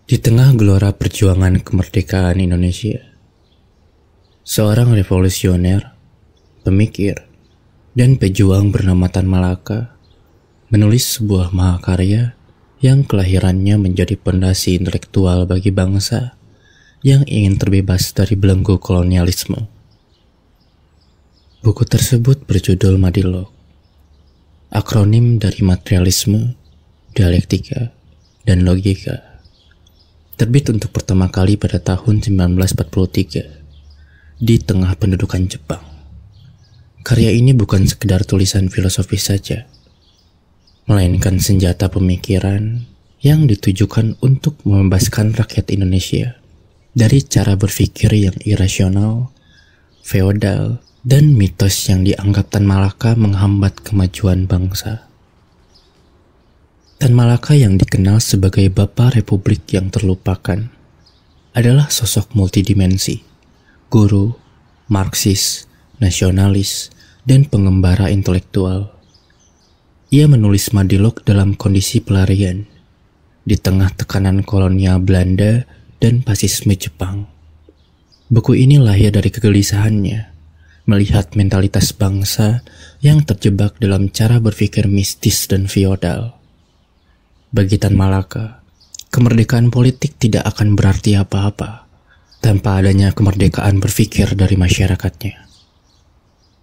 Di tengah gelora perjuangan kemerdekaan Indonesia, seorang revolusioner, pemikir, dan pejuang bernama Tan Malaka menulis sebuah mahakarya yang kelahirannya menjadi pondasi intelektual bagi bangsa yang ingin terbebas dari belenggu kolonialisme. Buku tersebut berjudul Madilog, akronim dari materialisme, dialektika, dan logika. Terbit untuk pertama kali pada tahun 1943 di tengah pendudukan Jepang. Karya ini bukan sekedar tulisan filosofis saja, melainkan senjata pemikiran yang ditujukan untuk membebaskan rakyat Indonesia dari cara berpikir yang irasional, feodal, dan mitos yang dianggap Tan Malaka menghambat kemajuan bangsa. Tan Malaka yang dikenal sebagai Bapak Republik yang terlupakan adalah sosok multidimensi, guru, Marxis, nasionalis, dan pengembara intelektual. Ia menulis Madilog dalam kondisi pelarian di tengah tekanan kolonial Belanda dan fasisme Jepang. Buku ini lahir dari kegelisahannya melihat mentalitas bangsa yang terjebak dalam cara berpikir mistis dan feodal. Bagi Tan Malaka, kemerdekaan politik tidak akan berarti apa-apa tanpa adanya kemerdekaan berpikir dari masyarakatnya.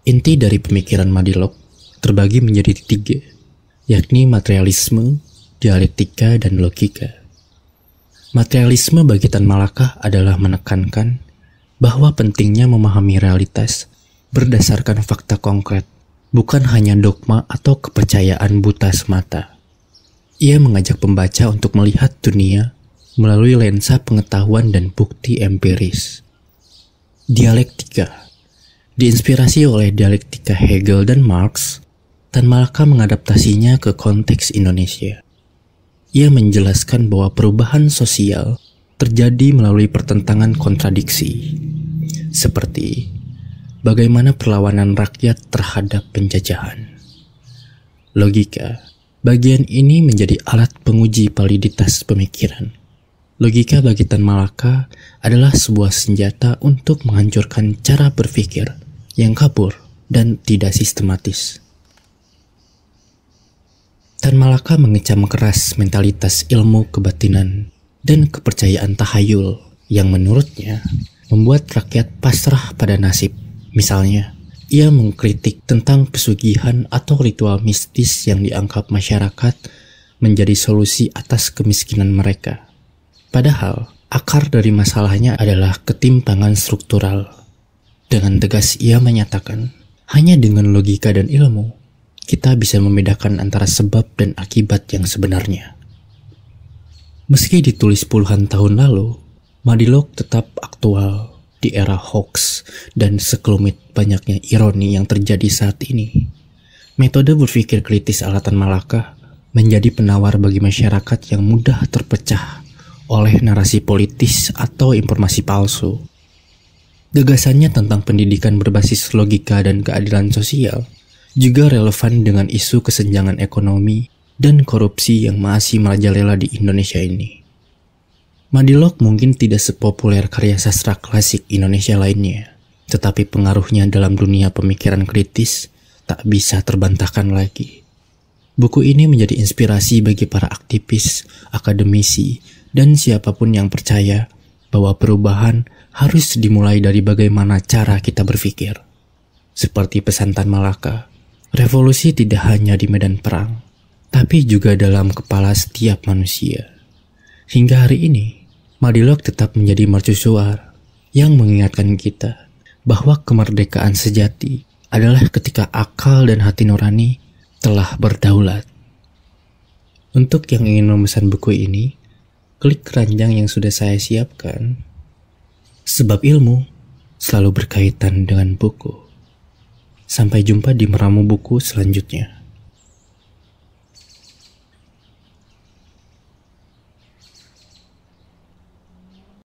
Inti dari pemikiran Madilog terbagi menjadi 3, yakni materialisme, dialektika, dan logika. Materialisme bagi Tan Malaka adalah menekankan bahwa pentingnya memahami realitas berdasarkan fakta konkret, bukan hanya dogma atau kepercayaan buta semata. Ia mengajak pembaca untuk melihat dunia melalui lensa pengetahuan dan bukti empiris. Dialektika diinspirasi oleh dialektika Hegel dan Marx. Tan Malaka mengadaptasinya ke konteks Indonesia. Ia menjelaskan bahwa perubahan sosial terjadi melalui pertentangan kontradiksi, seperti bagaimana perlawanan rakyat terhadap penjajahan. Logika bagian ini menjadi alat penguji validitas pemikiran. Logika bagi Tan Malaka adalah sebuah senjata untuk menghancurkan cara berpikir yang kabur dan tidak sistematis. Tan Malaka mengecam keras mentalitas ilmu kebatinan dan kepercayaan tahayul yang menurutnya membuat rakyat pasrah pada nasib. Misalnya, ia mengkritik tentang pesugihan atau ritual mistis yang dianggap masyarakat menjadi solusi atas kemiskinan mereka. Padahal, akar dari masalahnya adalah ketimpangan struktural. Dengan tegas ia menyatakan, hanya dengan logika dan ilmu, kita bisa membedakan antara sebab dan akibat yang sebenarnya. Meski ditulis puluhan tahun lalu, Madilog tetap aktual di era hoax dan sekelumit banyaknya ironi yang terjadi saat ini. Metode berpikir kritis ala Tan Malaka menjadi penawar bagi masyarakat yang mudah terpecah oleh narasi politis atau informasi palsu. Gagasannya tentang pendidikan berbasis logika dan keadilan sosial juga relevan dengan isu kesenjangan ekonomi dan korupsi yang masih merajalela di Indonesia ini. Madilog mungkin tidak sepopuler karya sastra klasik Indonesia lainnya, tetapi pengaruhnya dalam dunia pemikiran kritis tak bisa terbantahkan lagi. Buku ini menjadi inspirasi bagi para aktivis, akademisi, dan siapapun yang percaya bahwa perubahan harus dimulai dari bagaimana cara kita berpikir. Seperti pesan Tan Malaka, revolusi tidak hanya di medan perang, tapi juga dalam kepala setiap manusia. Hingga hari ini, Madilog tetap menjadi mercusuar yang mengingatkan kita bahwa kemerdekaan sejati adalah ketika akal dan hati nurani telah berdaulat. Untuk yang ingin memesan buku ini, klik keranjang yang sudah saya siapkan. Sebab ilmu selalu berkaitan dengan buku. Sampai jumpa di meramu buku selanjutnya.